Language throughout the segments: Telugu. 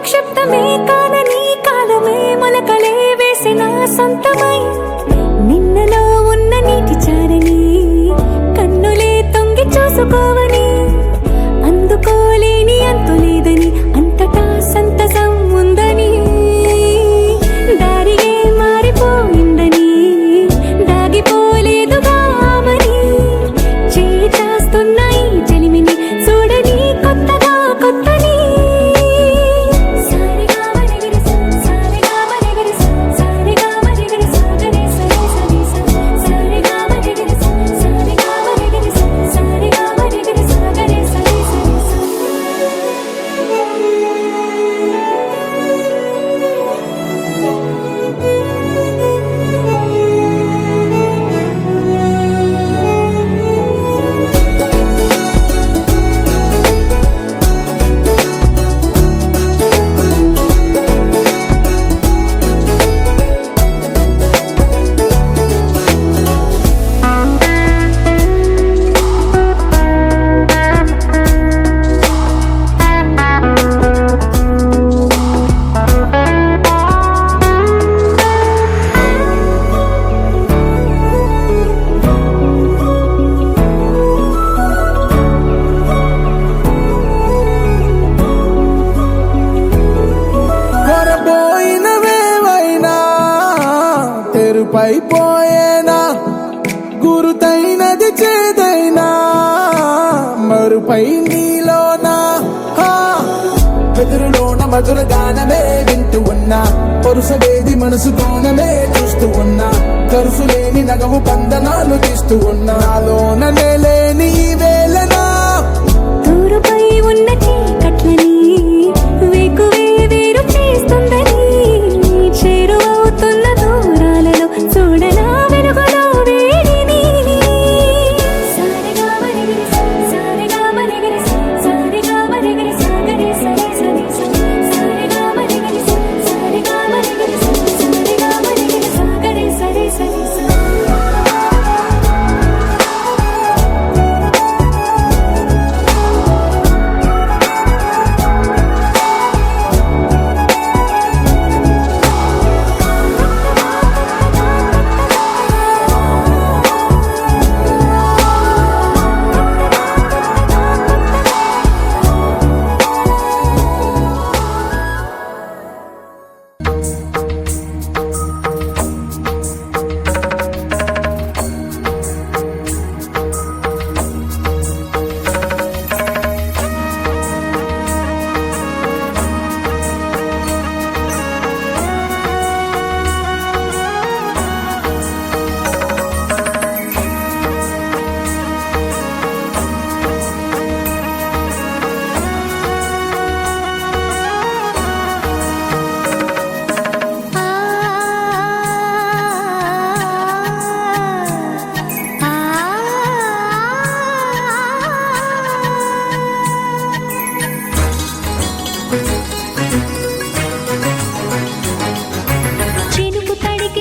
నిక్షిప్తమే కాదని కాలమే మొలకలే వేసిన సొంతమై నిన్నలో ఉన్న నీటి చారని కన్నులే తొంగి చూసుకోవని అందుకోలేని అంతులేదని అంతటా సంతసం ఉందని దారియే మారిపోయిందని దాగిపోలేదుగా ఆమని చేస్తాస్తున్నాయి చెలిమిని చూడని కొత్తగా కొత్తని పైపోయేనా గురుతైనది చేదైనా మరుపై నీలోనా వెదురులోన మధుర గానమే వింటూ ఉన్నా పరుసవేది మనసు కోణమే చూస్తూ ఉన్నా కరుసులేని నగవు బంధనాలు తీస్తూ ఉన్నా లోన లేని ఈ వేళనా దూరుపై ఉన్న చీకట్లని వేకువే వేరు చేస్తుందని చేరువవుతున్న దూరాలలో చూడనా వెలుగులో వేడిని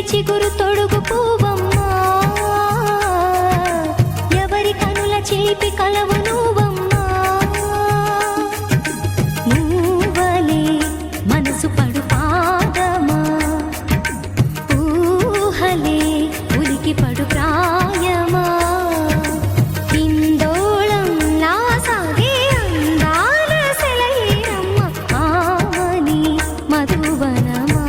చిగురు తొడుగు పూవమ్మా ఎవరి కనుల చిలిపి కలవు నువ్వమ్మా నువ్వలే మనసు పడు పాదమా ఊహలే ఉలికి పడు ప్రాయమా ఇందోళం నా సాగే అందాల సెలయేరమ్మ ఆమని మధువనమా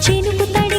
చినుకు తడి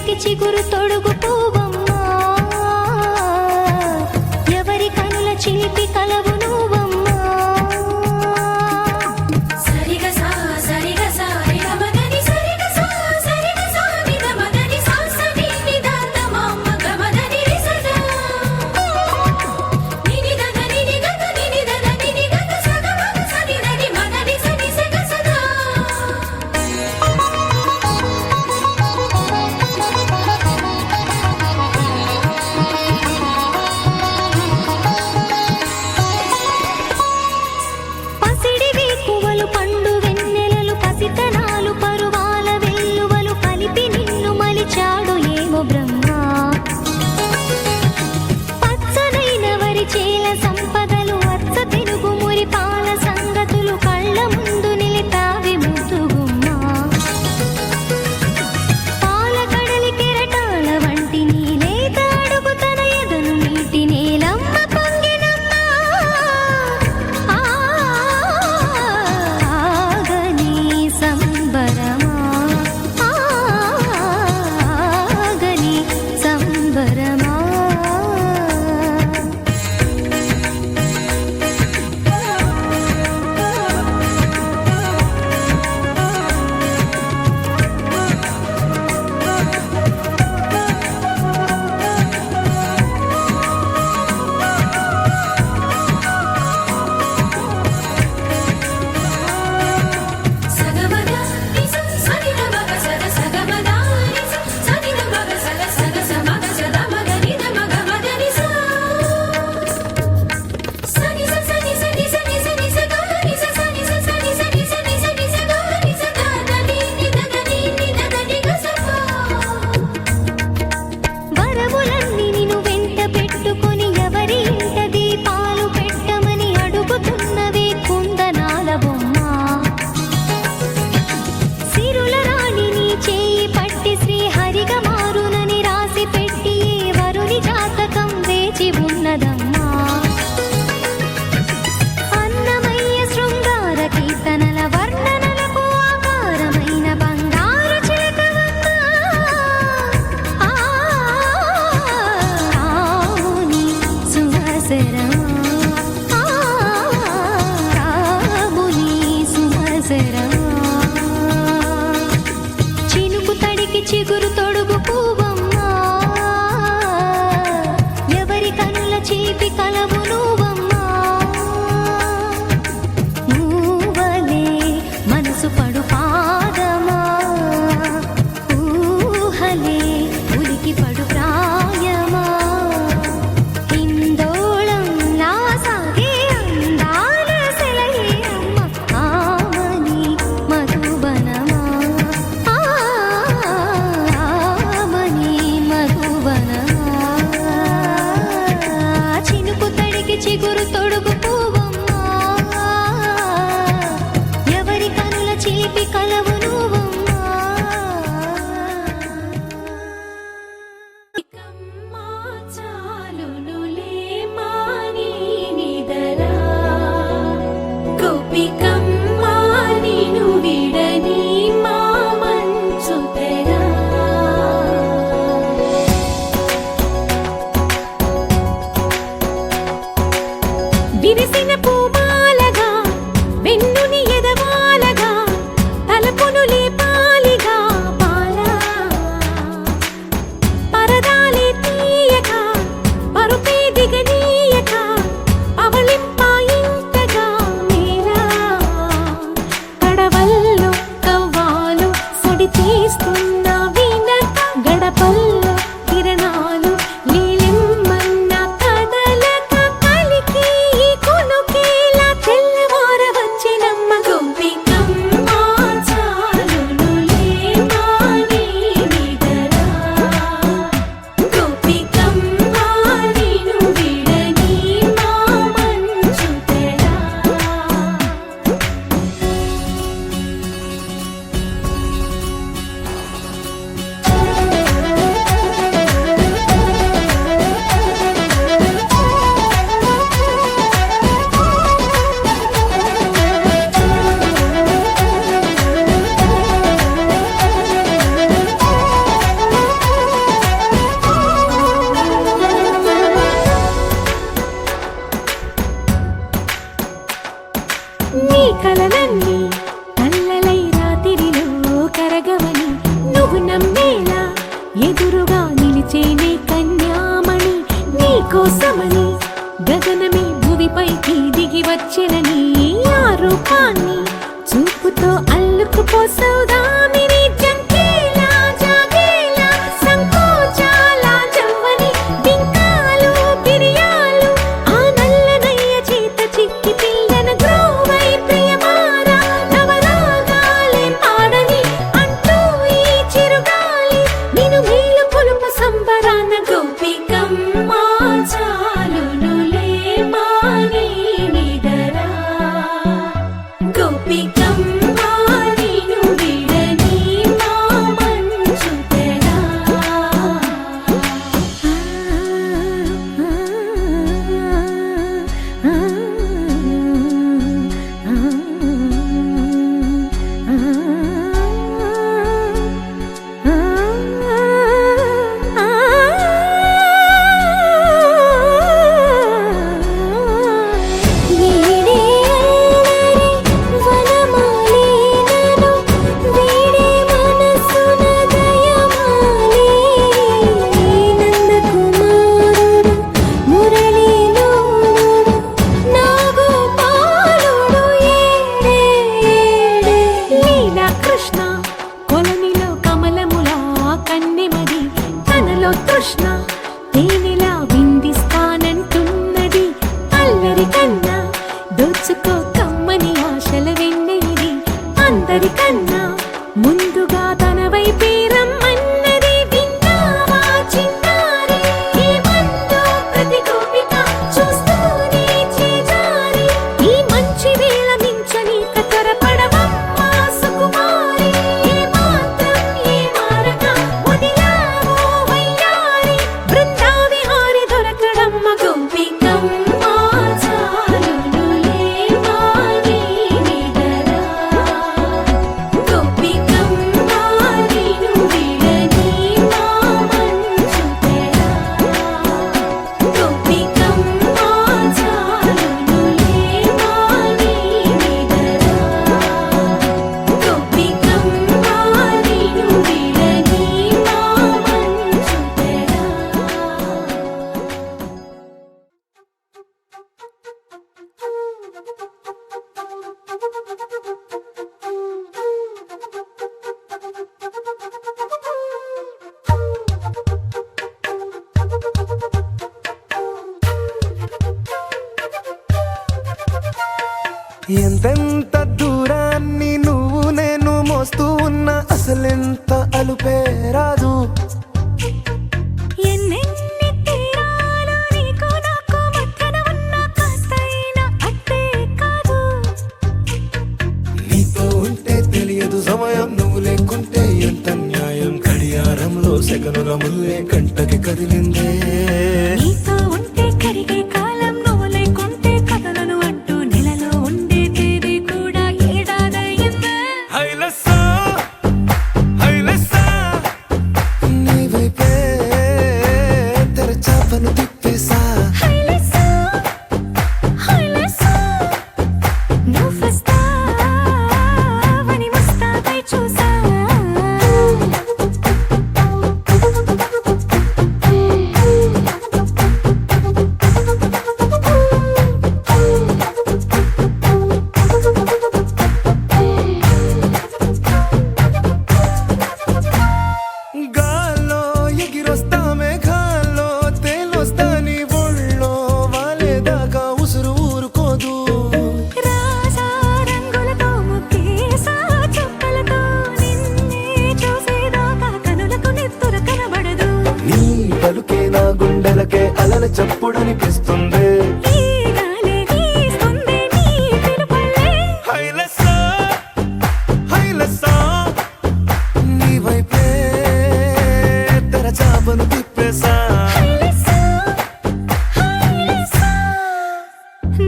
సుమసరమా రాముని సుమసరమా చినుకు తడికి చిగురు తొడుగు పువ్వమ్మా ఎవరి కనుల చీపి కలవు నువ్వమ్మా నువ్వలే మనసు పడు పాదమా ఊహలే ఉలికి పడు ప్రాయమా హిందోళం నా సాగే అందాల సెలయేరమ్మ ఆమని మధువనమా ఆమని మధువనమా చినుకు తడికి చిగురు తొడుగు పువ్వమ్మా ఎవరి కనుల చీపి కలవు నువ్వమ్మా చాలునులే మాని నిదరా గోపికమ్మా నిను విడని మా మంచు తెరా విరిసిన పూమాలగా వెన్నుని ఎదవాలగా తలపును లేపాలిగా పాలా పరదాలే తీయక పరుపే దిగనీయక పవళింపాయింతగా మేరా కడవల్లో కవ్వాలు సడి చేస్తున్న వినక గడపల్లో కిరణాలు నీలిమ్మన్న కదలక కలికి కొనుకేలా తెల్లవార వచ్చినమ్మ గోపికమ్మ చాలునులే మాని నిదరా గోపికమ్మ నిను విడని మా మంచు తెరా నీ కలలన్నీ కళ్ళలై రాత్రిలో కరగవని నువ్వు నమ్మేలా ఎదురుగా నిలిచేనే కన్యామణి నీ కోసమని గగనమే భువిపైకి దిగి వచ్చెనని ఆ రూపాన్ని చూపుతో అల్లుకుపోసౌదామిని జంకేలా జాగేలా సంకోచాల జవ్వని బింకాలు బిరియాలు ఆ నల్లనయ్య చేత చిక్కి పిల్లన గ్రోవై ప్రియమారా నవరాగాలే పాడని అంటూ ఈ చిరుగాలి నిన్ను మేలు పొలుపు సంబరాన గోపికమ్మ చాలునులే మాని నిదరా గోపికమ్మ నిను విడని ఎంతెంత దూరాన్ని నువ్వు నేను మోస్తూ ఉన్నా అసలెంత అలుపే రాదు. ఎన్నెన్ని తీరాలు నీకు నాకు మధ్యన ఉన్న కాస్తైనా అట్టే కాదు. నీతో ఉంటే తెలియదు సమయం, నువ్వు లేకుంటే ఎంత న్యాయం. గడియారంలో సెకనుల ముల్లే కంటకి కదిలిందే. నీతో ఉంటే కరిగే కాలం, నువ్వు లేకుంటే కథలను అంటూ నెలలో ఉండే తేదీ కూడా ఏడాదయ్యిందే. హైలెస్సా హైలెస్సా నీ వైపే తెరచాపను తిప్పేసా. హైలెస్సా, హైలెస్సా, నువ్వొస్తావని ముస్తాబై చూసా. గాల్లో ఎగిరొస్తా మేఘాల్లో తేలొస్తా నీ ఒళ్ళో వాలేదాకా ఉసురు ఊరుకోదు. రాజా రంగులతో ముగ్గేసా చుక్కలతో నిన్నే చూసేదాకా కనులకు నెత్తుర కనబడదు. నీ పలుకే నా గుండెలకే అలల చప్పుడనిపిస్తుంది. ఈ గాలి వీస్తుంది నీ పిలుపుల్లే. హైలెస్సా హైలెస్సా నీ వైపే తెరచాపను తిప్పేసా. హైలెస్సా, హైలెస్సా,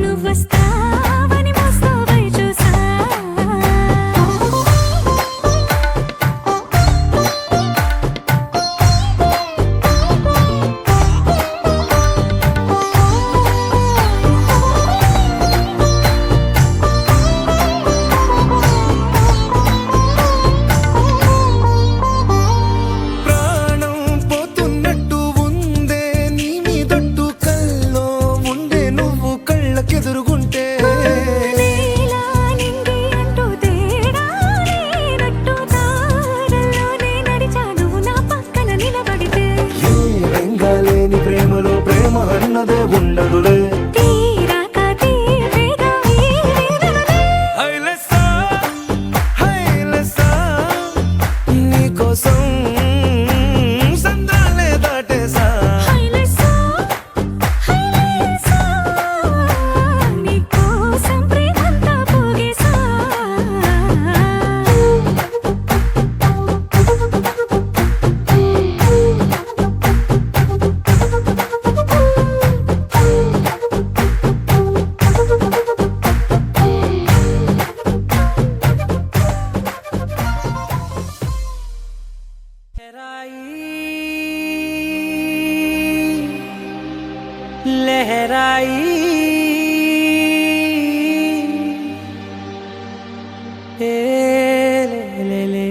నువ్వొస్తావని ముస్తాబై చూసా. ప్రాణం పోతున్నట్టు ఉందే నీ మీదొట్టు, కల్లో ఉండే నువ్వు కళ్ళకెదురుగుంటే. నేలా నింగి అంటూ తేడా లేనట్టు తారల్లోనే నడిచా నువ్వు నా పక్కన నిలబడితే. ఏ రంగాలేని ప్రేమలో ప్రేమ అన్నదే ఉండదులే. తీరాక తీరేగా ఈ వేదనలే. హైలెస్సా హైలెస్సా నీకోసం సంద్రాలే దాటేసా. హైలెస్సా, హైలెస్సా, నీకోసం ప్రేమంతా పోగేసా. लहराई ए ले ले ले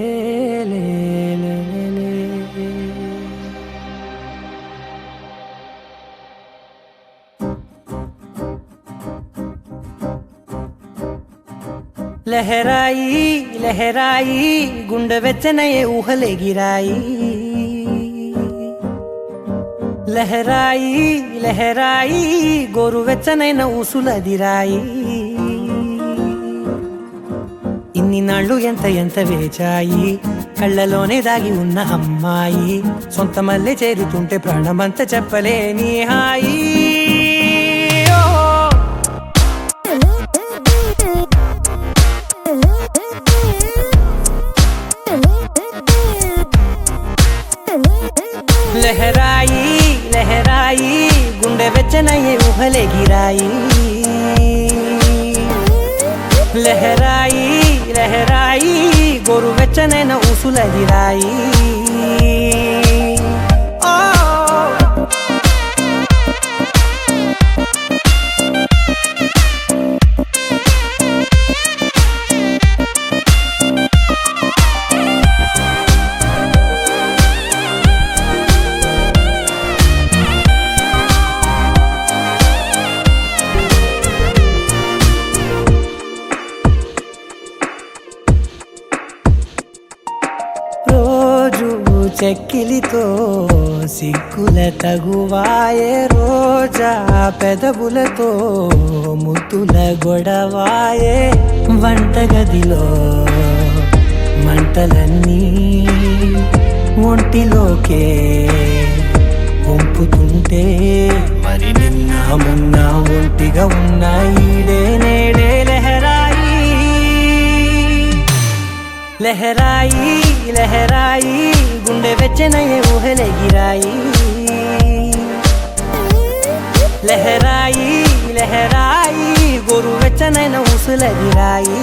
ले ले ले। लहराई लहराई गुंड వెచ్చనయే ఊహలే గిరాయి. లహరాయి లహరాయి గోరువెచ్చనైన ఊసులదిరాయి. ఇన్ని నాళ్ళు ఎంత ఎంత వేచాయి, కళ్ళలోనే దాగి ఉన్న అమ్మాయి. సొంత మల్లె చేరుతుంటే ప్రాణమంత చెప్పలేని హాయి. ఓ లహరాయి లహరాయి గుండె వెచ్చనయ్యే ఊహలే గిరాయి. లహరాయి లహరాయి గోరువెచ్చనైన ఊసులదిరాయి. ఓ రోజు చెక్కిలితో సిక్కుల తగువాయే రోజా పెదవులతో ముద్దుల గొడవాయే వంటగదిలో మంటలన్నీ ఒంటిలోకే వంపుతుంటే మరి నిన్న మొన్న ఒంటిగా ఉన్న ఈడే నేడే లెహరాయి లెహరాయి లెహరాయి గుండె వెచ్చనయ్యే ఊహలెగిరాయి లెహరాయి లెహరాయి గోరు వెచ్చనైన ఊసులెగిరాయి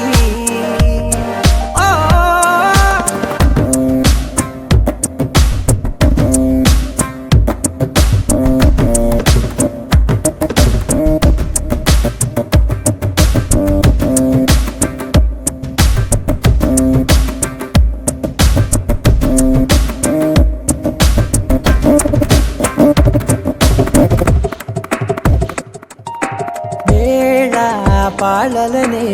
పాలలనే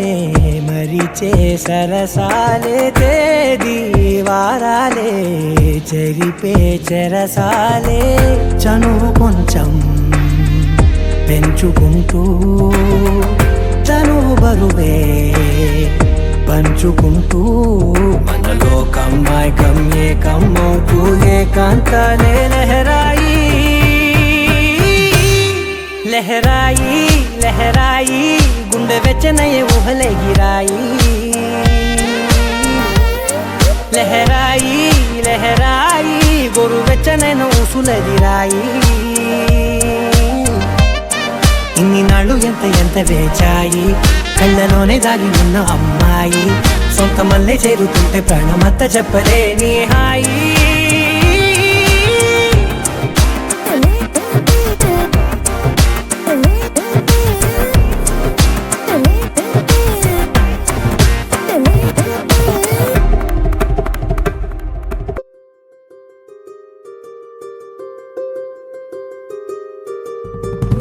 మరిచే సరసాలే తేదీ వారాలే చెరిపే చెరసాలే చనువు కొంచెం పెంచుకుంటూ చనువు బరువే పంచుకుంటూ మనలో కమ్మాయి కమ్మే కమ్మవుతూ ఏకాంతాలే లెహరాయి లెహరాయి లెహరాయి గుండె వెచ్చనయ్యే ఊహలెగిరాయి లెహరాయి లెహరాయి గోరు వెచ్చనైన ఊసులెగిరాయి ఇన్ని నాళ్ళు ఎంత వేచాయి కళ్ళలోనే దాగి ఉన్న అమ్మాయి సొంత మల్లె చేరుతుంటే ప్రాణమత్త చెప్పలేని హాయి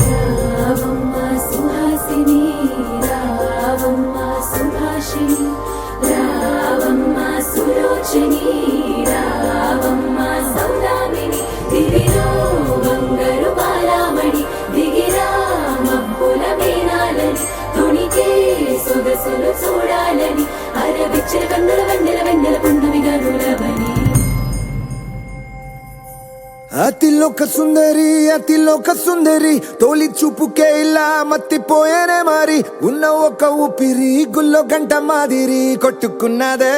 రావమ్మ సుహాసిని రావమ్మ సుభాషిణి రావమ్మ సులోచని రావమ్మ సౌదామిని దివిలో బంగారు బాలామణి దిగిరా మబ్బుల మేనాలని తొణికే సొగసులు చూడాలని అరవిచ్చల కన్నుల వెన్నెల వెన్నెల పున్నమి గనులవని అతిలోక సుందరి తోలి చూపుకే ఇలా మత్తిపోయేనే మారి ఉన్న ఒక ఊపిరి గుల్లో గంట మాదిరి కొట్టుకున్నదే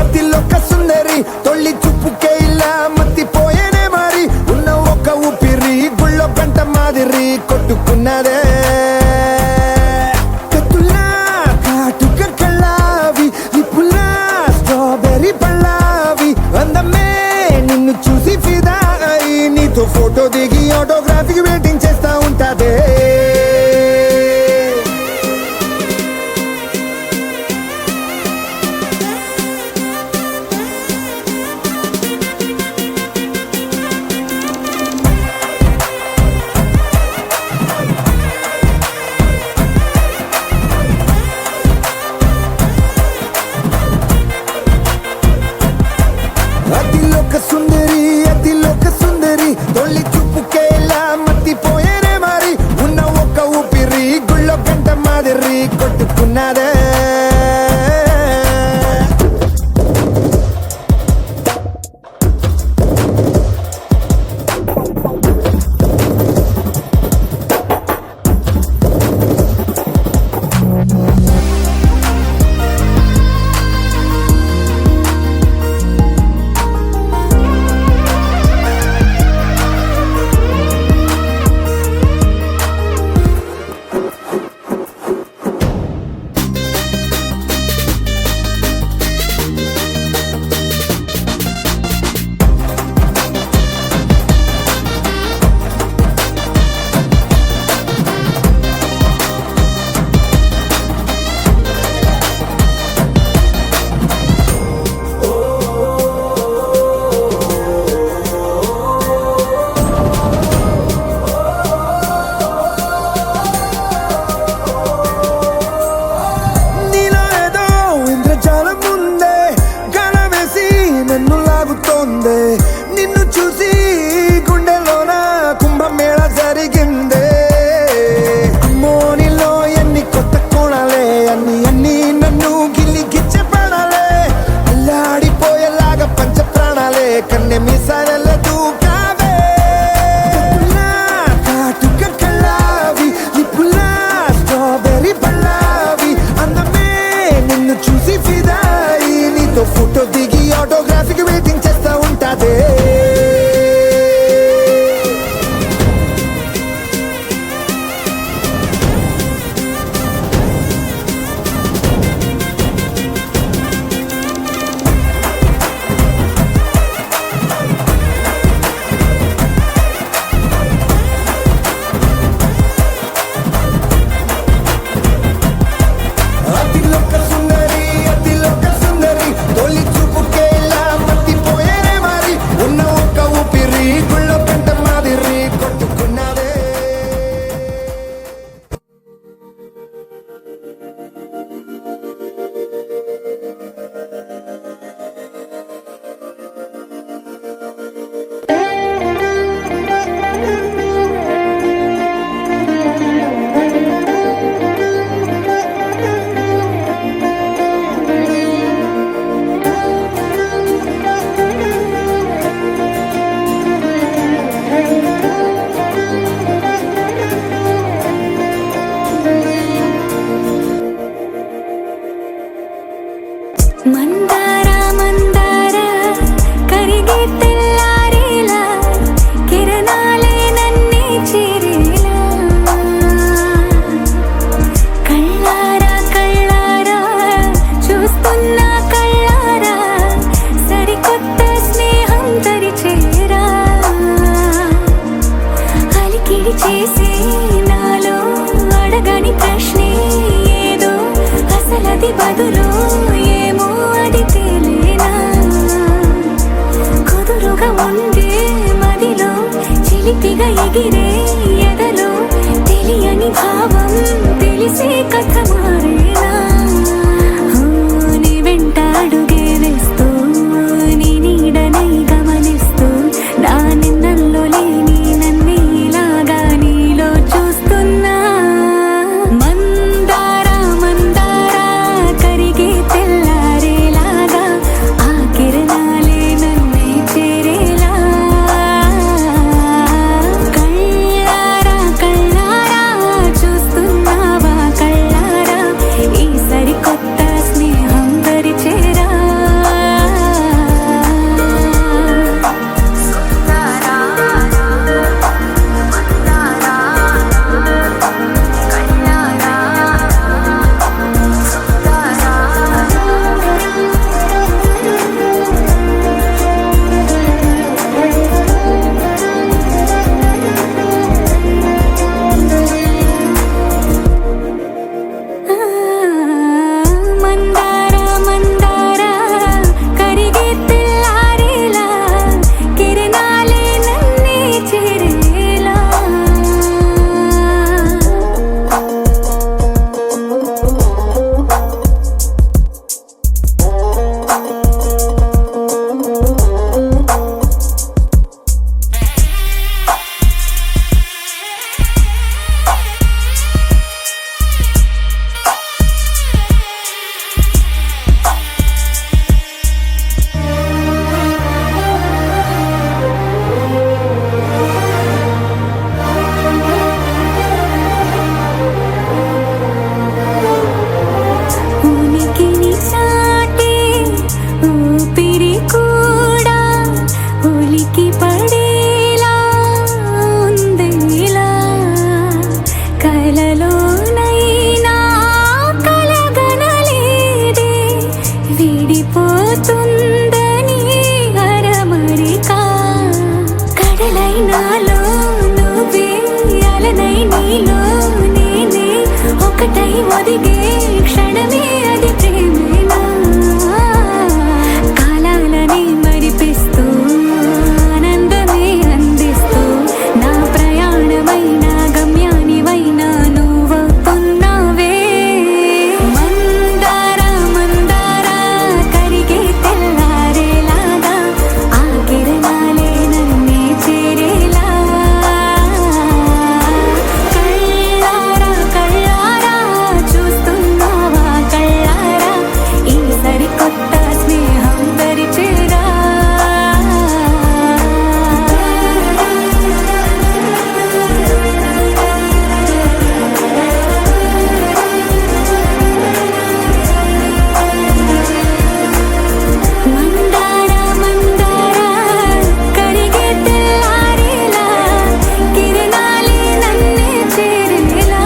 అతిలోక సుందరి తొలి చూపుకే ఇలా మత్తిపోయేనే మారి ఉన్న ఒక ఊపిరి గుళ్ళో గంట మాదిరి కొట్టుకున్నదే కత్తులా కాటుక కళ్ళావి నిప్పులా స్ట్రాబెర్రీ పళ్ళావి అందమే నిన్ను చూసి ఫిదా అయి నీతో ఫోటో దిగి ఆటోగ్రాఫీకి వెయిటింగ్ చేస్తా ఉంటాదే అది బదులు ఏమో అది తేలేనా కుదురుగా ఉండే మదిలో చిలిపిగా ఎగిరే ఎదలో తెలియని భావం తెలిసే కథ మారేనా నీ వెంట అడుగే వేస్తూ నీ నీడనై గమనిస్తూ నా నిన్నల్లో లేని నన్నే ఇలాగా నీలో చూస్తున్నా మందారా మందారా కరిగే తెల్లారేలాగా ఆ కిరణాలే నన్నే చేరేలా కళ్ళారా కళ్ళారా చూస్తున్నావా కళ్ళారా ఈ సరికొత్త స్నేహం పరిచేరా మందారా మందారా కరిగే తెల్లారేలా కిరణాలే నన్నే చేరేలా ఉనికిని చాటే ఊపిరి కూడా ఉలికి పడేలా ఉందేలా కలలోనైనా కలగనలేదే విడిపోతుందని అరమరిక కడలైనాలో నువ్వే అలనై నీలో నేనే ఒకటై ఒదిగే క్షణమే అది ప్రేమేనా కాలాలని మరిపిస్తూ ఆనందమే అందిస్తూ నా ప్రయాణమైన గమ్యానివైనా నువ్వవుతున్నావే మందారా మందారా కరిగే తెల్లారేలాగా ఆ కిరణాలే నన్నే చేరేలా కళ్ళారా కళ్ళారా చూస్తున్నావా కళ్ళారా ఈ సరికొత్త స్నేహం పరిచేరా మందారా మందారా కరిగే తెల్లారేలా కిరణాలే నన్నే చేరేలా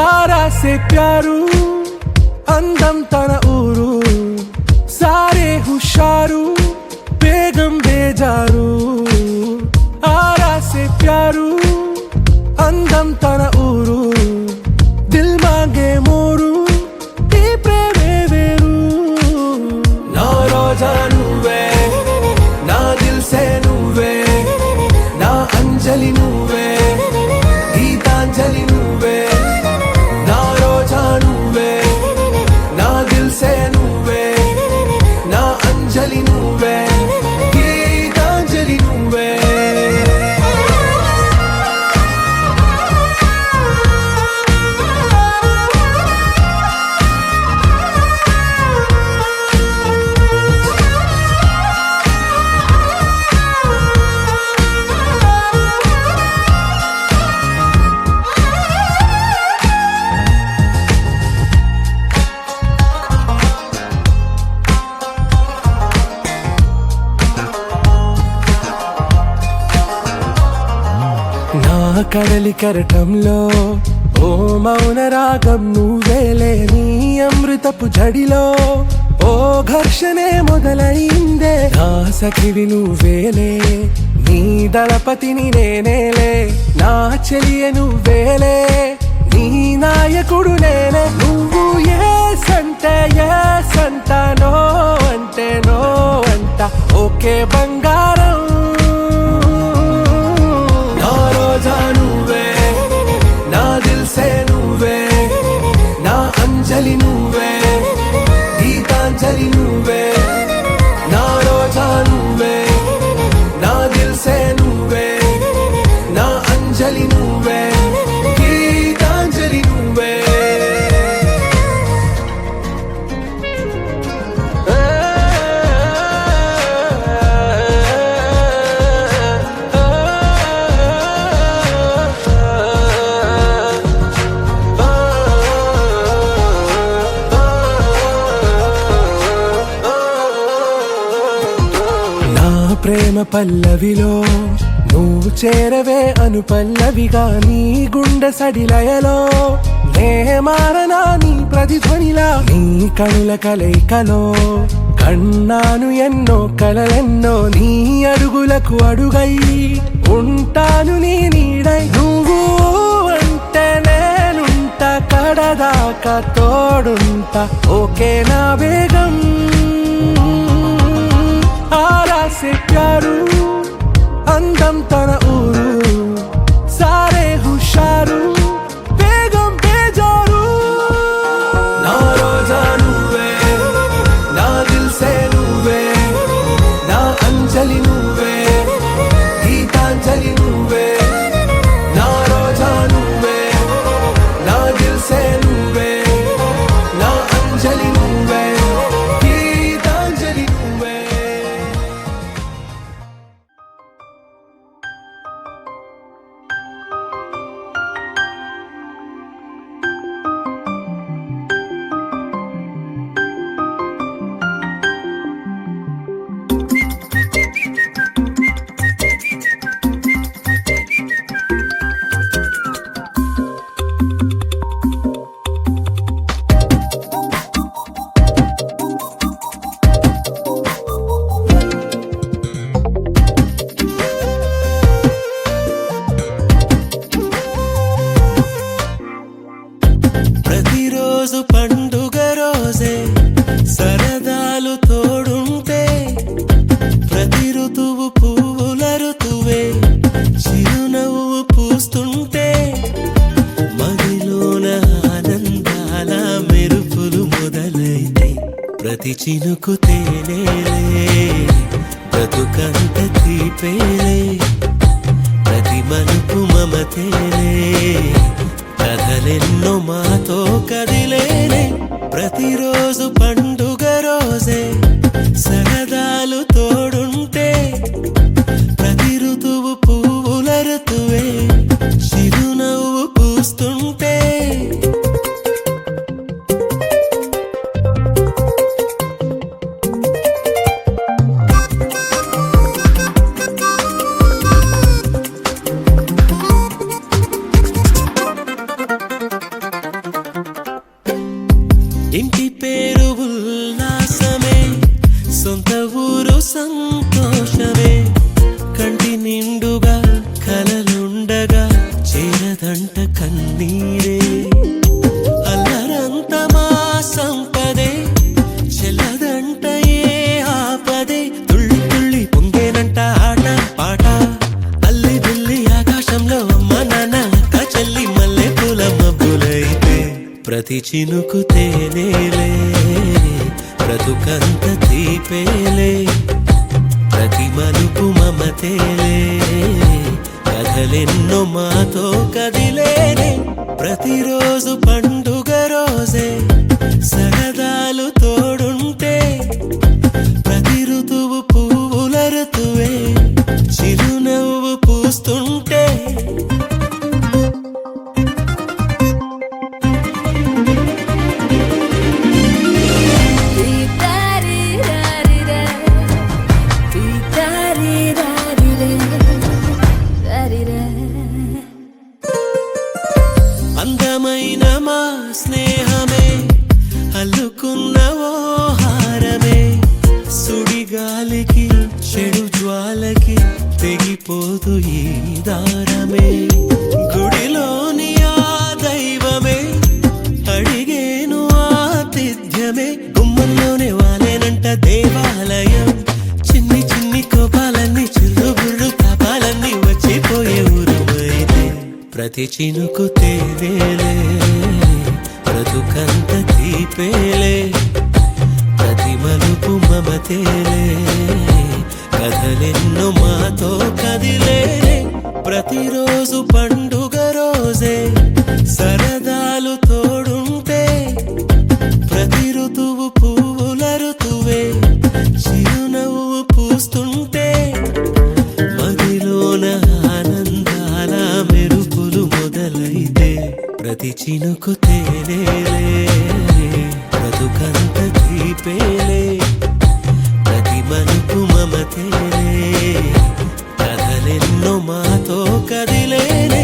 आरा से प्यारू అందం తన ఊరు సారే హుషారు బేగం బేజారు ఆరా से प्यारू అందం తన ఊరు దిల్ మాంగే మోరు ఈ ప్రేమే వేరు నా రోజా నువ్వే నా దిల్ సే నువ్వే నా అంజలి నువ్వే గీతాంజలి నువ్వే నా రోజా నువ్వే నా దిల్ సే నువ్వే నా అంజలి నువ్వే చలి కెరటంలో ఓ మౌన రాగం నువ్వేలే, నీ అమృతపు జడిలో ఓ ఘర్షణే మొదలైందే. నా సఖివి నువ్వేలే, నీ దళపతిని నేనేలే, నా చెలియ నువ్వేలే, నీ నాయకుడు నేనే. నువ్వు ఏ సంట నో అంటే నో అంట, ఓకే బంగారం. నా రోజా నువ్వే, నా దిల్సే నువ్వే, నా అంజలి నువ్వే, గీతాంజలి నువ్వే. నా రోజా నువ్వే, నా దిల్సే నువ్వే, నా అంజలి నువ్వే, గీతాంజలి నువ్వే. ప్రేమ పల్లవిలో నువ్వు చేరవే అను పల్లవిగా, నీ గుండె సడిలయలో నే మారనా నీ ప్రతిధ్వనిలా. నీ కనుల కలయికలో కన్నాను ఎన్నో కలలెన్నో, నీ అడుగులకు అడుగై ఉంటాను నీ నీడై. నువ్వు అంటే నేనుంట కడదాకా తోడుంటా, ఓకే నా వేగం. ఆరాసే ప్యారు అందం తన ఊరు, సారే హుషారు బేగం బేజారు. నా రోజా నువ్వే, నా దిల్సే నువ్వే, నా అంజలి నువ్వే, గీతాంజలి నువ్వే. నా రోజా నువ్వే, నా దిల్సే నువ్వే, నా అంజలి నువ్వే, గీతాంజలి నువ్వే. ప్రతిరోజు పండుగ రోజే, సరదాలు తోడుంటే, ప్రతి ఋతువు పువ్వుల ఋతువే, చిరునవ్వు పూస్తుంటే, మదిలోన ఆనందాల మెరుపులు మొదలైతే, ప్రతి చినుకు తేనేలే, బ్రతుకంత తీపేలే, ప్రతి మలుపు మమతేలే, కథలెన్నో మాతో కదిలేనే. ప్రతిరోజు పండుగ రోజే, సరదాలు తోడుంటే, ప్రతి ఋతువు పువ్వుల ఋతువే, చిరునవ్వు పూస్తుంటే. ఇంటి పేరు ఉల్లాసమే, సొంత ఊరు సంతోషమే, కంటి నిండుగా కలలుండగా చేరదంట కన్నీరే. అల్లరంత మా సంపదే, చెల్లదంట ఏ ఆపదే, తుళ్ళి తుళ్ళి పొంగేనంట ఆట పాట, అల్లి బిల్లి ఆకాశంలో అమ్మ నాన్న అక్క చెల్లి మల్లె పూల మబ్బులైతే, ప్రతి చినుకు తేనేలే, బ్రతుకంత తీపేలే, ప్రతి మలుపు మమతేలే, కథలెన్నో మాతో కదిలేనే. ప్రతిరోజు పండుగ రోజే, సరదాలు తోడుంటే, ప్రతి ఋతువు పువ్వుల ఋతువే, చిరునవ్వు పూస్తుంటే. అందమైన మా స్నేహమే అల్లుకున్న ఓ హారమే సుడిగాలికి చెడు జ్వాలకి తెగిపోదు ఈ దారమే గుడిలోని ఆ దైవమే అడిగేను ఆతిథ్యమే గుమ్మంలోనే వాలేనంట దేవాలయం చిన్ని చిన్ని కోపాలన్నీ చిల్లుబుర్రు పాపాలన్నీ వచ్చిపోయే ఊరుమైతే ప్రతి చినుకు తేవేలే బ్రతుకంత తీపేలే ప్రతి మలుపు మమతేలే కథలెన్నో మాతో కదిలేలే ప్రతిరోజు పండుగ రోజే సరదాలు తోడుంటే ప్రతి ఋతువు పువ్వుల ఋతువే చిరునవ్వు పూస్తుంటే మదిలోన ఆనందాల మెరుపులు మొదలైతే ప్రతి చినుకు తేలేలే బ్రతుకంత తీపేలే ప్రతి మలుపు మమతేలే కథలెన్నో మాతో కదిలేలే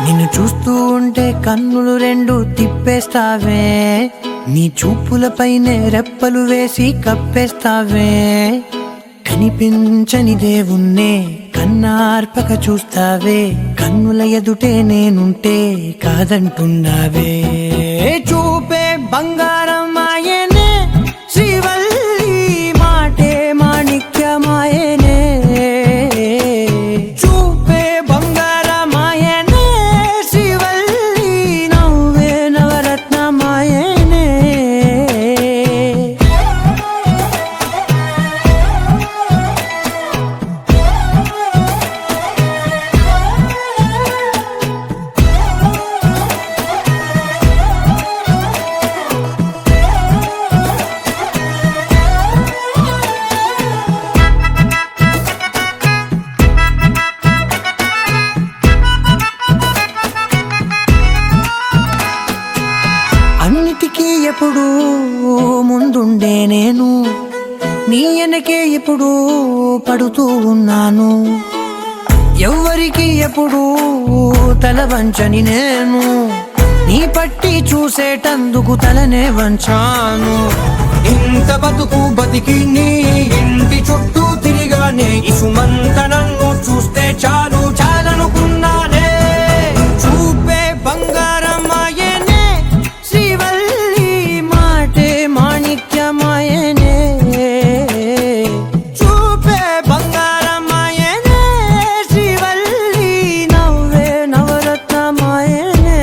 నిన్ను చూస్తూ ఉంటే కన్నులు రెండు తిప్పేస్తావే నీ చూపులపైనే రెప్పలు వేసి కప్పేస్తావే కనిపించని దేవుణ్ణే కన్నార్పక చూస్తావే కన్నుల ఎదుటే నేనుంటే కాదంటున్నావే చూపే బంగారం ఆయనే శ్రీవల్లి మాటే మాణిక్యమాయనే చూపే బంగారమాయనే శ్రీవల్లి నవ్వే నవరత్నమాయనే అన్నిటికీ ఎప్పుడు ముందుండే నేను నీ వెనకే ఎప్పుడు పడుతూ ఉన్నాను ఎవ్వరికి ఎప్పుడు తల వంచని నేను నీ పట్టి చూసేటందుకు తలనే వంచాను ఇంత బతుకు బతికి నీ ఇంటి చుట్టూ తిరిగానే ఇసుమంత నన్ను చూస్తే చాలు చాలనుకున్నానే చూపే బంగారమాయనే శ్రీవల్లి మాటే మాణిక్యమాయనే చూపే బంగారమాయనే శ్రీవల్లి నవ్వే నవరత్నమాయనే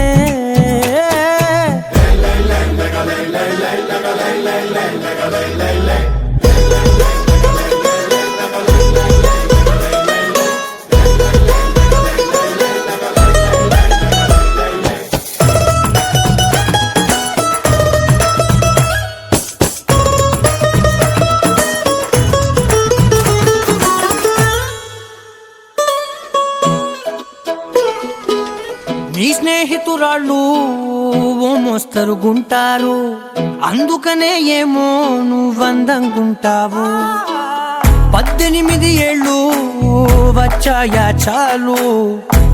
నీ స్నేహితురాళ్ళు ఓ మోస్తరు గుంటారు అందుకనే ఏమో నువ్వందంగుంటావు 18 ఏళ్ళు వచ్చాయా చాలు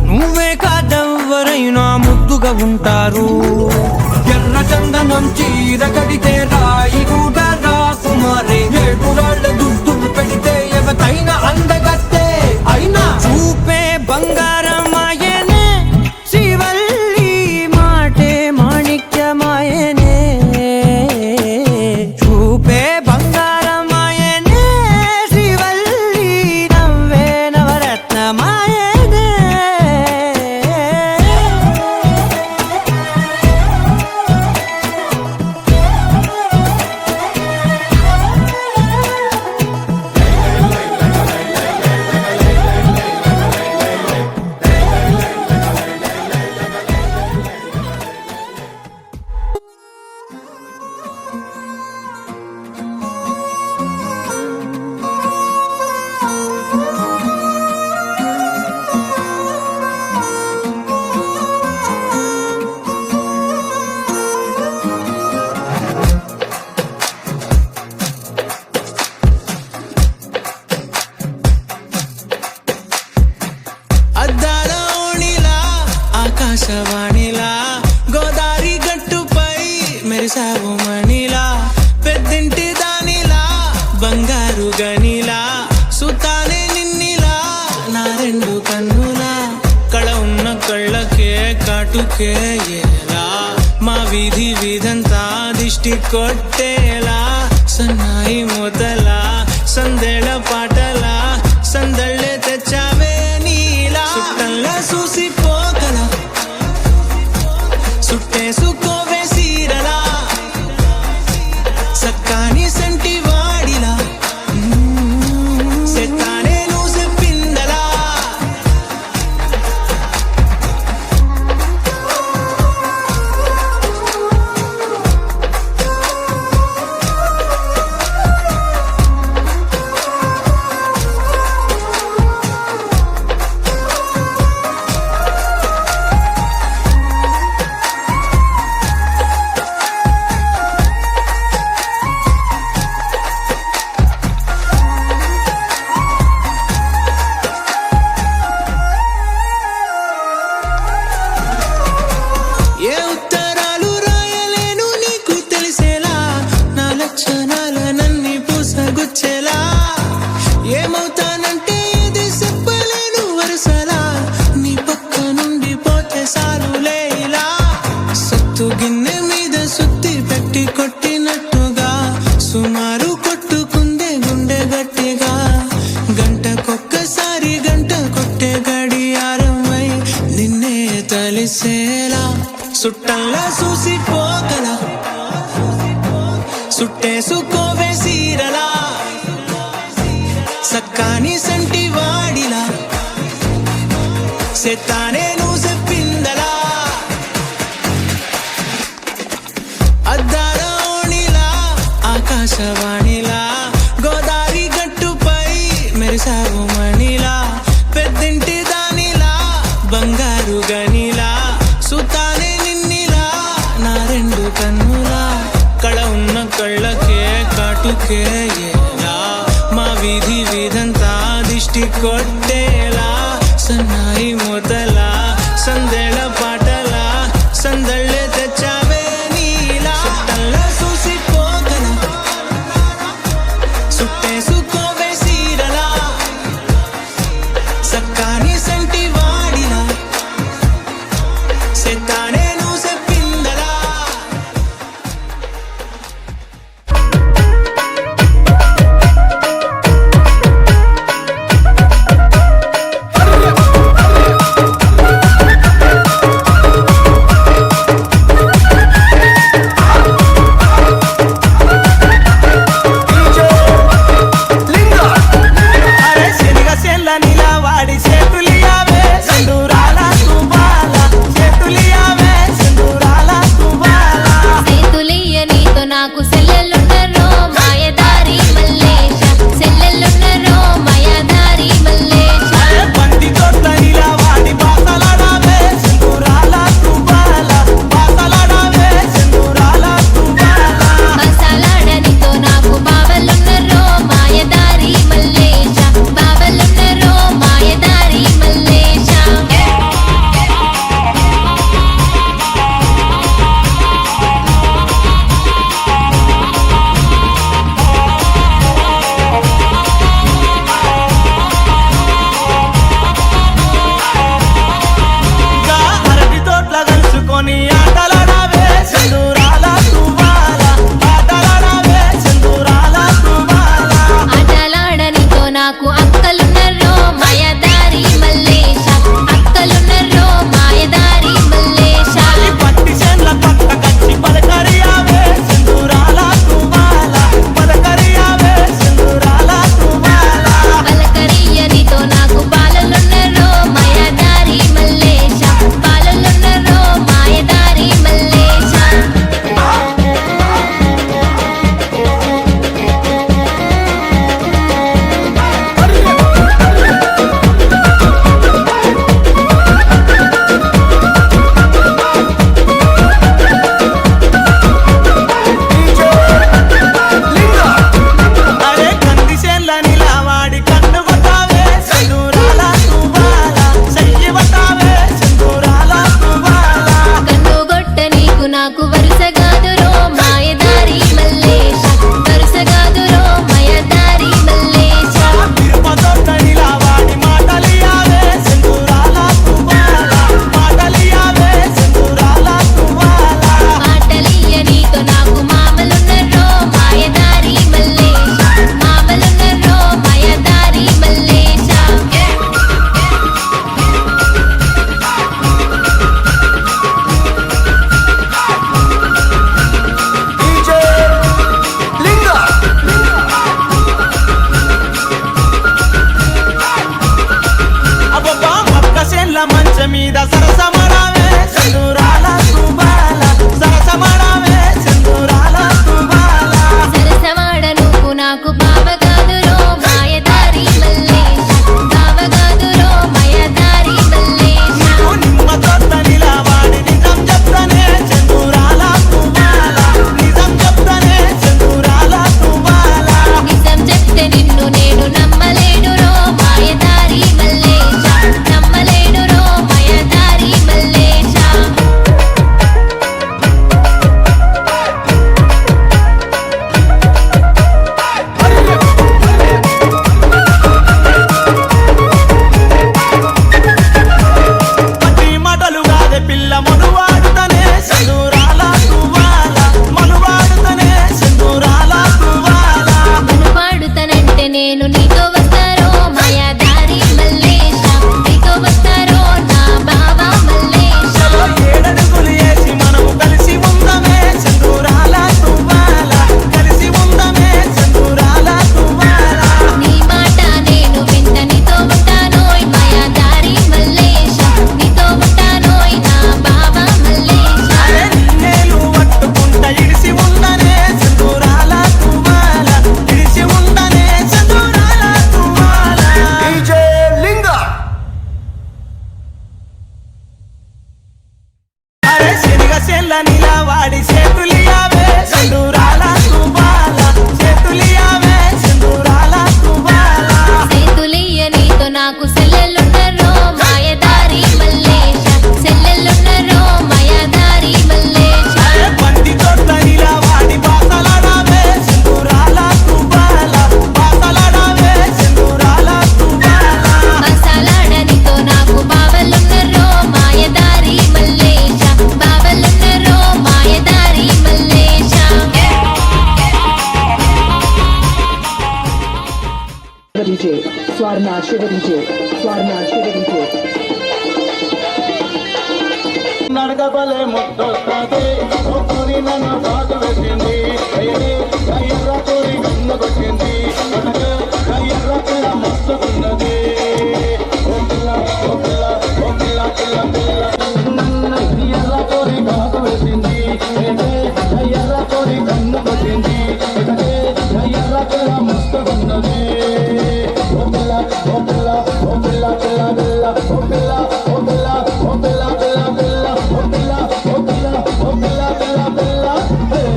నువ్వే కాదెవ్వరైనా ముద్దుగా ఉంటారు ఎర్ర చందనం చీర కడితే రాయి కూడా రాకుమారే ఏడురాళ్ళ దుద్దులు పెడితే ఎవతైనా అందగత్తే అయినా చూపే బంగారమాయనే శ్రీవల్లి మాటే మాణిక్యమాయనే చూపే బంగారమాయనే శ్రీవల్లి నవ్వే నవరత్నమాయనే కాటుకేయేలా మా వీధి వీధంతా దిష్టి కొట్టేలా సన్నాయి మూతలా సందేళ పాటలా సందళ్ళే తెచ్చావే నీలా సుట్టల్లా చూసిపోగల సుట్టేసుకోవే సీరలా సక్కాని సంటి వాడిలా సెత్తానే నువ్వు చెప్పిందలా ఏ ఉత్తరాలు రాయలేను నీకు తెలిసేలా నా లక్షణాలనన్నీ పూసగుచ్చేలా ఏమవుతానంటే ఇది చెప్పలేను వరుసలా నీ పక్క నుండి పోతే సాలులే ఇలా సత్తు గిన్నె మీద సుత్తి పెట్టి కొట్టినట్టుగా సుమారు కొట్టుకుందే గుండె గట్టిగా గంటకొక్కసారి గంట కొట్టే గడియారమై నిన్నే తలిసేలా సుట్టల్లా చూసిపోగల సుట్టేసుకోవే సీరలా సక్కాని సంటి వాడిలా సెత్తానే నువ్వు చెప్పిందలా అద్దాల ఓణిలా ఆకాశవాణిలా గోదావరి గట్టుపై మెరిసావు మణిలా పెద్దింటి దానిలా బంగారు గనిలా సుతానే నిన్నిలా నా రెండు కన్నులా కళ ఉన్న కళ్ళకే కాటుకేయేలా మా వీధి వీధంతా దిష్టి కొట్టేలా సన్నాయి మూతలా సందేళ పాటలా సందళ్ళే తెచ్చావే నీలా సుట్టల్లా చూసిపోగల సుట్టేసుకోవే సీరలా సక్కాని సంటి వాడిలా సెత్తానే నువ్వు చెప్పిందలా సరస మీద సరసమడావే సింధూరాల తుబాల సరసమడావే సింధూరాల తుబాల సరసమాడ నువ్వు నాకు బావగాదురో మాయదారి మల్లేశ బావగాదురో మాయదారి మల్లేశ నిమ్మ తోట నిలవాడి నిజం చెప్తానే సింధూరాల తుబాల నిజం చెప్తానే సింధూరాల తుబాల నిజం చెప్తే నిన్ను నేను నమ్మలేనురో మాయదారి మల్లేశ నమ్మలేనురో మాయదారి మల్లేశ పట్టి మాటలు కాదే పిల్ల మనువాడుతనే సింధూరాల తుబాల మనువాడుతనే సింధూరాల తుబాల మను పాడుతానంటే నేను నీతో వస్తారో మాయదారి మల్లేశ నీతో వస్తారో నా బావ మల్లేశ ఏడడుగులు వేసి మనము కలిసి ఉందమే సింధూరాల తుబాల కలిసి ఉందమే సింధూరాల తుబాల నీ మాట నేను వింట నీతో ఉంటానోయ్ మాయదారి మల్లేశ నీతో ఉంటానోయ్ నా బావ మల్లేశ అరే నిన్నేలు పట్టుకుంట ఇడిసి ఉందనే సింధూరాల తుబాల ఇడిసి ఉందనే సింధూరాల తుబాల అరే శనిగ చెల్ల నిలవాడి చేతులియావే సింధూరాల తుబాల చేతులియావే సింధూరాల తుబాల సేతులియ నీతో నాకు సెల్లెలున్నరో మాయదారి మల్లేశ సెల్లెలున్నరో మాయదారి మల్లేశ అరే బంతి తోట నిలవాడి బాసలాడావే సింధూరాల తుబాల బాసలాడావే సింధూరాల తుబాల మసాలాడనితో నాకు బావలున్నరో మాయదారి మల్లేశ బావలున్నరో మాయదారి Mallesha DJ, Swarna, Shiva DJ, Swarna, Shiva DJ. నడకబలే ముద్దొస్తాది ఒక్కరి నన్ను సాగు పెట్టింది ఎర్ర కోరి కన్ను కొట్టింది ఎర్ర పిల్ల మస్తున్నది ఓ పిల్ల ఓ పిల్ల ఓ పిల్ల పిల్ల పిల్ల నన్ను ఎర్ర కోరి కాకు పెట్టింది ఎర్ర కోరి కన్ను కొట్టింది ఎర్ర పిల్ల మస్తున్నది ఓ పిల్ల ఓ పిల్ల ఓ పిల్ల పిల్ల పిల్ల ఓ పిల్ల ఓ పిల్ల ఓ పిల్ల పిల్ల పిల్ల ఓ పిల్ల ఓ పిల్ల ఓ పిల్ల పిల్ల పిల్ల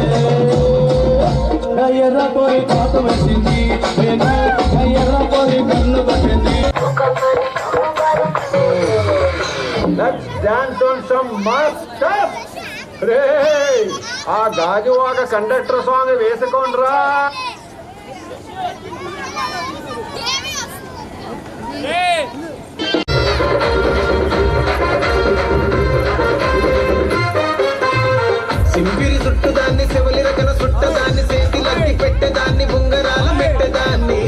ఎర్ర కోరి కాకు వచ్చింది ఎర్ర కోరి కన్ను కొట్టింది Let's dance on some mass stuff. Hey, ఆ గాజువాక కండక్టర్ సాంగ్ వేసుకోండ్రా. సింపిరి చుట్టుదాన్ని శివలి రకన చుట్టదాన్ని చేతిలకి పెట్టేదాన్ని ఉంగరాల పెట్టేదాన్ని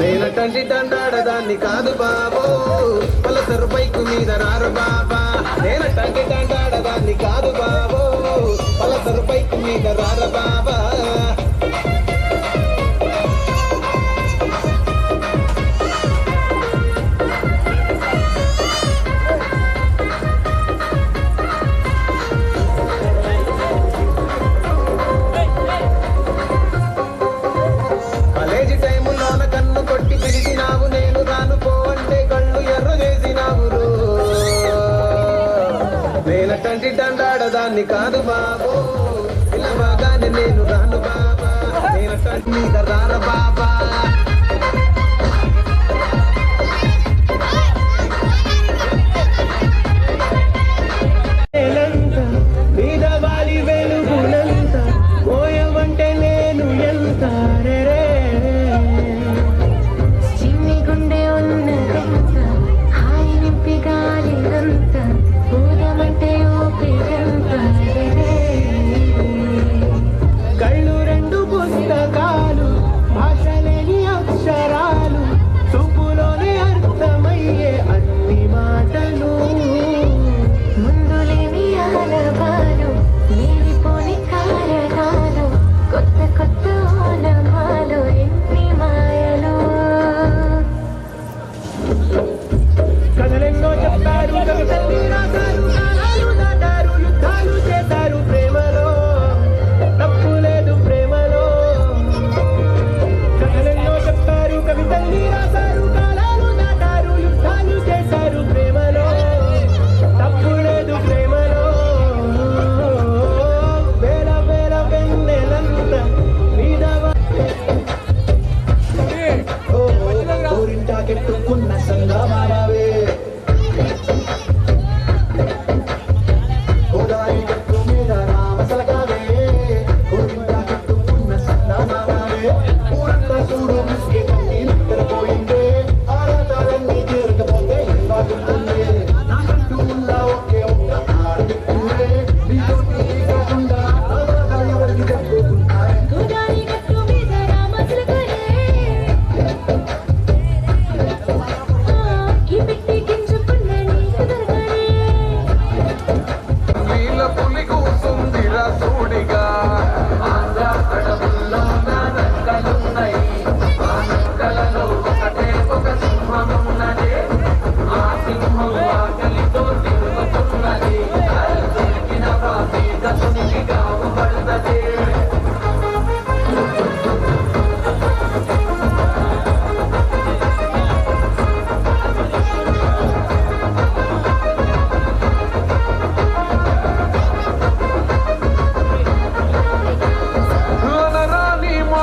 నేనటంటి దండాడదాన్ని కాదు బాబు పలసరు బైకు మీద రారు బాబా నేనటంటి దండాడదాన్ని కాదు బాబు పలసరు బైకు మీద రారు బాబా కాలేజీ టైములోన కన్ను కొట్టి పిలిచినావు నేను రాను పో అంటే కళ్ళు ఎర్ర చేసినావు నేనటంటి దండాడదాన్ని కాదు బాబు పిలవగానే నేను రాను బాబా నేనటంటి మీద రార బాబా మీద వాలి వెలుగునంత పోయవంటే నేను ఎంత చిన్ని గుండె ఉన్నదంత హాయి నింపి గాలిదంత ఊదమంటే ఊపిరంత కళ్ళు రెండు పుస్తకాలు భాషలేని చెప్పారు కవితల్ని రాశారు కాలాలు దాటారు యుద్ధాలు చేశారు ప్రేమలో తప్పు లేదు ప్రేమలో కథలెన్నో చెప్పారు కవితల్ని రాశారు కాలాలు దాటారు యుద్ధాలు చేశారు ప్రేమలో తప్పు లేదు ప్రేమలో వేల వేల వెన్నెలంత మీద ఊరింటా కెట్టుకున్న సంగమానవే గోదావరి గట్టు మీద రామసలకావే ఊరింటా కెట్టుకున్న సంగమానవే ఊరంతా చూడు ముసుగే కట్టి నిద్రపోయిందే ఆరాటాలన్నీ తీరకపోతే బాగుంటుంది నాకంటూ ఉన్న ఒకే ఒక్క ఆడపిల్లే నీతోటి కాకుండా ఎవరికి చెప్పుకుంటారే గోదావరి గట్టు మీద రామచిలకలే ఈ పెట్టి గింజుకున్న నీకు దొరకనే నీళ్ళ పులి కూసుందిరా సూడిగా ఆంధ్ర అడవుల్లో నా నక్కలున్నాయి ఆ నక్కలలో ఒకటే ఒక సింహం ఉన్నది ఆ సింహం ఆకలితో తిరుగుతున్నది దొరికిన పాపి దశనికి గావు పడుతుంది రాని మా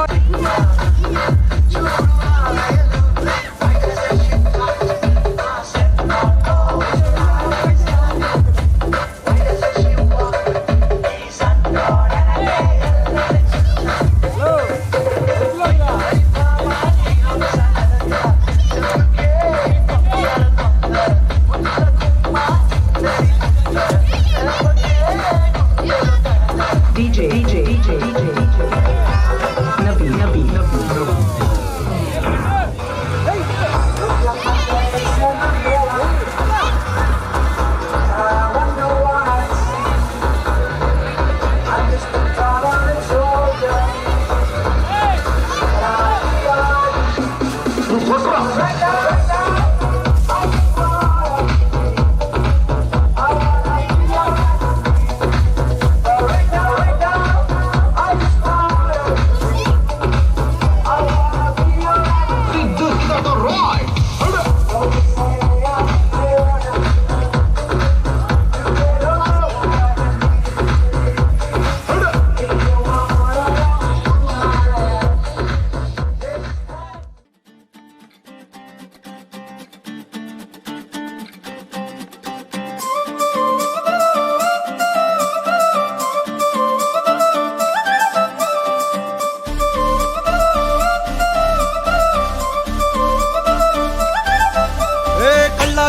DJ Nabi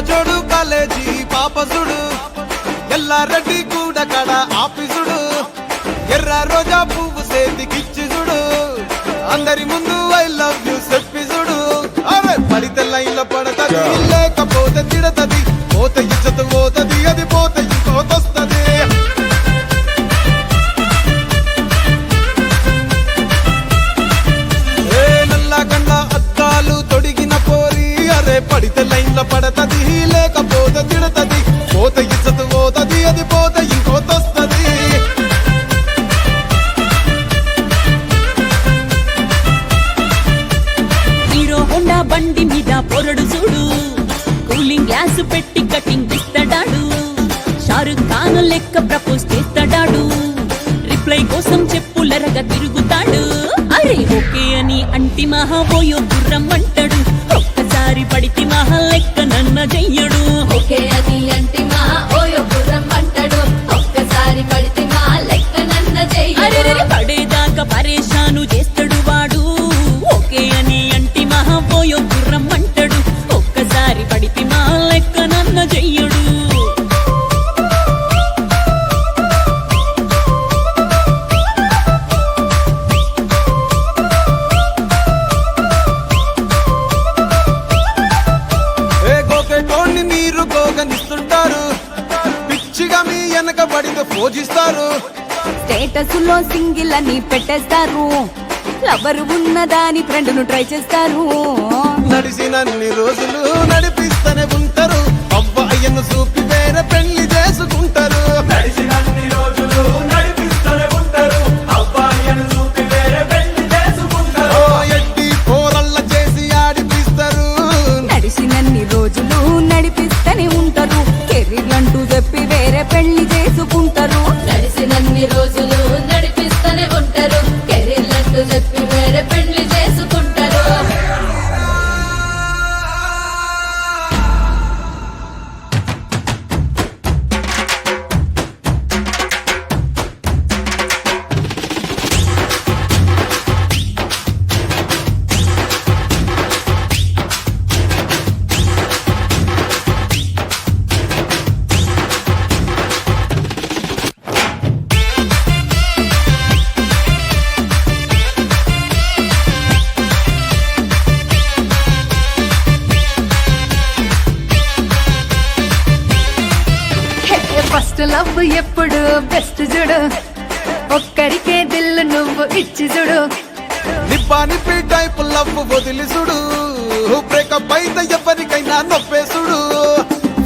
జోడు కాలేజీ పాపసుడు ఎల్లారెడ్డి కూడా కడ ఆఫీసుడు ఎర్ర రోజా పువ్వు సేతికిచ్చి చూడు అందరి ముందు ఐ లవ్ యూ చెప్పిసుడు అరే పడితే లైన్ల పడతది లేకపోతే తిడతది పోత ఇచ్చత పోతది అది పోత ఇంకోతొస్తది నల్ల కండ అద్దాలు తొడిగిన పోరి అరే పడితే లైన్ల పడతది లేకపోతే తిడతది పోత ఇచ్చత పోతది అది పోత ఇంకోతొస్తది హీరో హోండా బండి మీద పొరడు చూడు కూలింగ్ గ్లాస్ పెట్టి కటింగ్ ఇస్తాడాడు షారుఖ్ ఖాన్ లెక్క ప్రపోజ్ చేస్తాడాడు రిప్లై కోసం చెప్పులరగా తిరుగుతాడు అరే ఓకే అని అంటి మహా పోయో గుర్రం అంటాడు ఒక్కసారి పడితి మహా లెక్క నన్న చెయ్యడు ఓకే అది అంటే మా ఓయో గుర్రం అంటాడు ఒక్కసారి పడితే మా లెక్క నన్న అరే చెయ్యడు పడేదాకా పరేషాను చేస్తాడు వాడు ఓకే అని అంటి మహా పోయో గుర్రం అంటాడు ఒక్కసారి పడితి మా లెక్క నన్న చెయ్యడు మీరు గోగనిస్తుంటారు పిచ్చిగా మీ వెనకబడితో పూజిస్తారు స్టేటస్ లో సింగిల్ అని పెట్టేస్తారు లవర్ ఉన్నదాని ఫ్రెండ్ ను ట్రై చేస్తారు నడిసినన్ని రోజులు నడిపిస్తూనే ఉంటారు అవ్వ అయ్య ఫస్ట్ లవ్ ఎప్పుడు బెస్ట్ చూడు ఒక్కరికే దిల్లు నువ్వు ఇచ్చి చూడు నిబ్బా నిప్పి టైప్ లవ్ వదిలి చూడు బ్రేకప్ అయితే ఎవరికైనా నొప్పేసుడు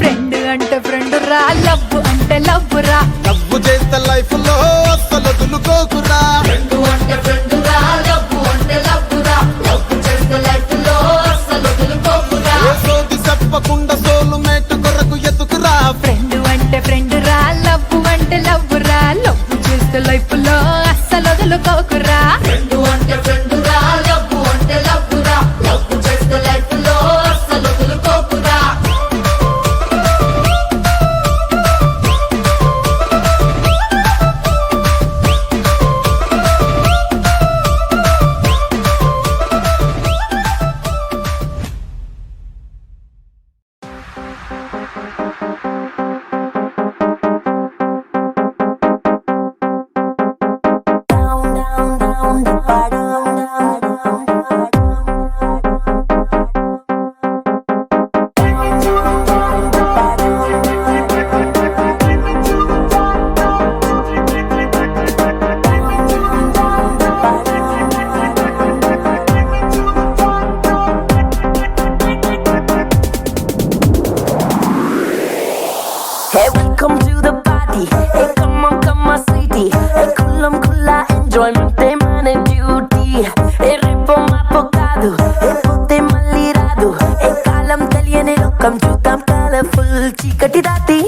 ఫ్రెండ్ అంటే ఫ్రెండ్ రా లవ్ అంటే లవ్ రా లవ్ చేస్తే లైఫ్ లో అస్సలు వదులుకోకురా ఏ సోది చెప్పకుండా సోలు మేటు కొరకు ఎత్తుకురా ఫ్రెండ్ అంటే ఫ్రెండ్ రా లవ్ అంటే లవ్ రా లవ్ చేస్తే లైఫ్ లో అస్సలు వదులుకోకురా Hey, welcome to the party. Hey, come on, sweetie. Hey, kulla enjoyment, hey, man and duty. Hey, ripo mapokadu. Hey, pote malli radu. Hey, kalam teliyane lokam chudam colorful chikati dati.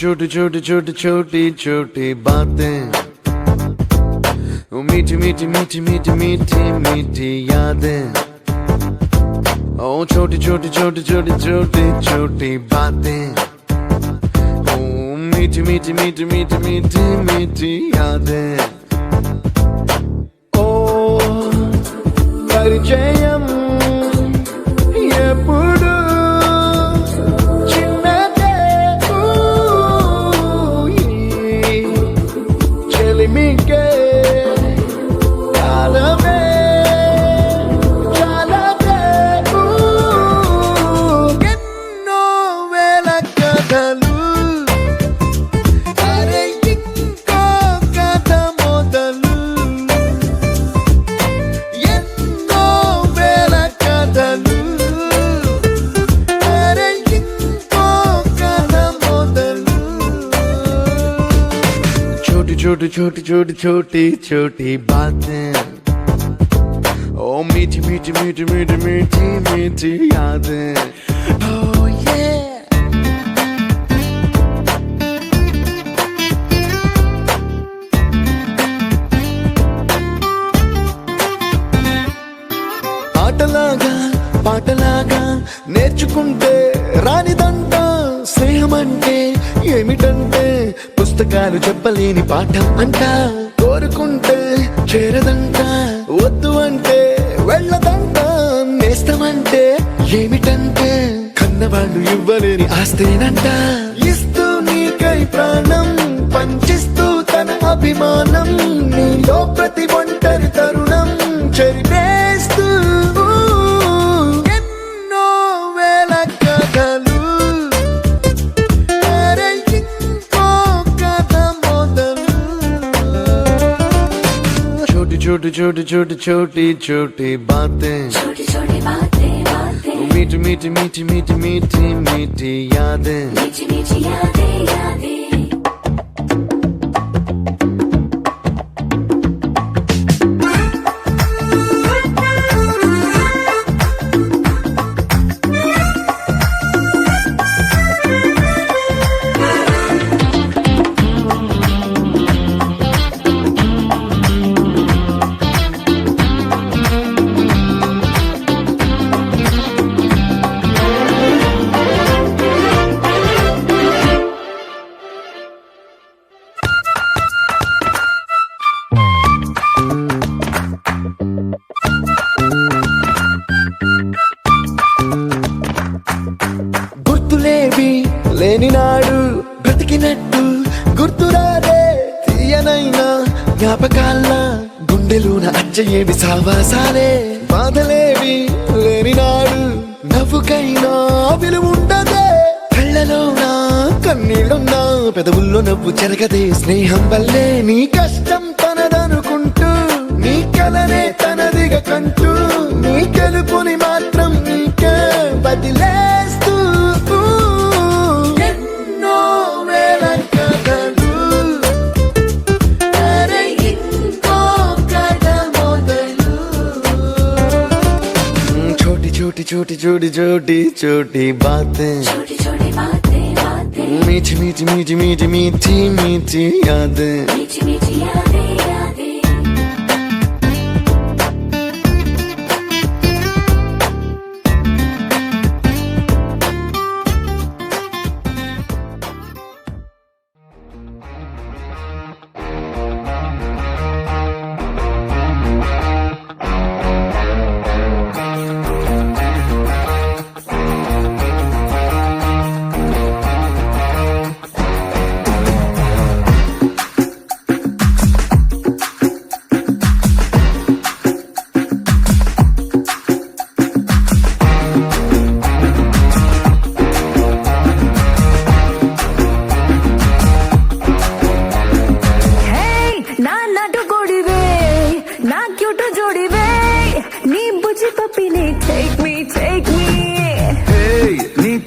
छोटी छोटी छोटी छोटी छोटी बातें, वो मीठी मीठी मीठी मीठी मीठी मीठी यादें। ओ छोटी छोटी छोटी छोटी छोटी छोटी बातें, ओ मीठी मीठी मीठी मीठी मीठी मीठी यादें। ओ परिचयम ఎప్పుడు చిన్నదే చెలిమికే కాలమే చాలదే ఎన్నో వేల కథలు అరే ఇంకో కథ మొదలు ఎన్నో వేల కథలు छोटी छोटी छोटी छोटी छोटी बातें, ओ मीठी मीठी मीठी मीठी मीठी मीठी यादें। Oh yeah. ఆటలాగా పాటలాగా నేర్చుకుంటే రానిదంట స్నేహం అంటే ఏమిటంటే పుస్తకాలు చెప్పలేని పాఠం అంట కోరుకుంటే చేరదంట వద్దు అంటే వెళ్ళదంట నేస్తమంటే ఏమిటంటే కన్నవాళ్ళు ఇవ్వలేని ఆస్తేనంట ఇస్తూ నీకై ప్రాణం పంచిస్తూ తన అభిమానం నీలో ప్రతి ఒంటరి తరుణం చెరిపేస్తూ ఎన్నో వేల కథలు छोटी छोटी छोटी छोटी छोटी बातें, छोटी छोटी बातें बातें, मीठी मीठी मीठी मीठी मीठी मीठी यादें। मीठी मीठी यादें यादें। గుర్తులేవి లేని నాడు బ్రతికినట్టు గుర్తురాదే తీయనైనా జ్ఞాపకాల గుండెలోన అచ్చయేవి సావాసాలే బాధలేవి లేని నాడు నవ్వుకైనా విలువుండదే కళ్ళలోన కన్నీళ్ళున్నా పెదవుల్లో నవ్వు చెరగదే స్నేహం వల్లే నీ కష్టం తనదనుకుంటూ నీ కలనే తనదిగా కంటూ నీ గెలుపుని మాత్రం నీకే బదిలేస్తూ ఎన్నో వేల కథలు అరే ఇంకో కథ మొదలు छोटी छोटी छोटी छोटी छोटी छोटी बातें, छोटी छोटी बातें बातें, मीठी मीठी मीठी मीठी मीठी मीठी यादें। मीठी मीठी यादें यादें।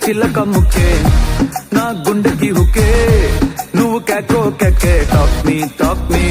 చిలక ముక్కే నా గుండెకి హుకే నువ్వు కేకో కేకే టాక్ మీ